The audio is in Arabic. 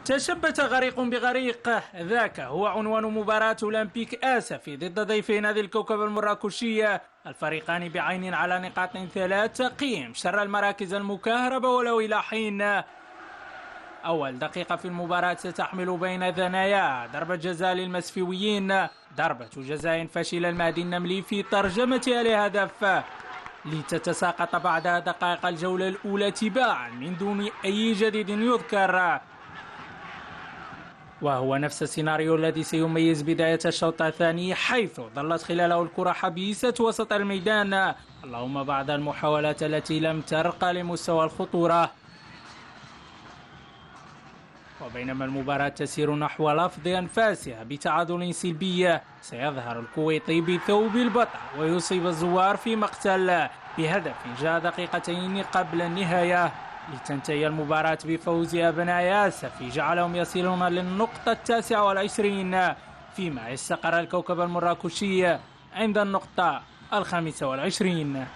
تشبت غريق بغريق، ذاك هو عنوان مباراة أولمبيك آسفي ضد ضيفي نادي الكوكب المراكشية. الفريقان بعين على نقاط 3 تقييم شر المراكز المكهربة ولو إلى حين. أول دقيقة في المباراة ستحمل بين ثنايا ضربة جزاء للمسفيويين، ضربة جزاء فشل المهدي النملي في ترجمتها لهدف، لتتساقط بعدها دقائق الجولة الأولى تباعا من دون أي جديد يذكر، وهو نفس السيناريو الذي سيميز بداية الشوط الثاني، حيث ظلت خلاله الكرة حبيسة وسط الميدان، اللهم بعد المحاولات التي لم ترقى لمستوى الخطورة. وبينما المباراة تسير نحو لفظ أنفاسها بتعادل سلبي، سيظهر الكويتي بثوب البطل ويصيب الزوار في مقتل بهدف جاء دقيقتين قبل النهاية، لتنتهي المباراة بفوز أبناء آسفي جعلهم يصلون للنقطة 29، فيما استقر الكوكب المراكشي عند النقطة 25.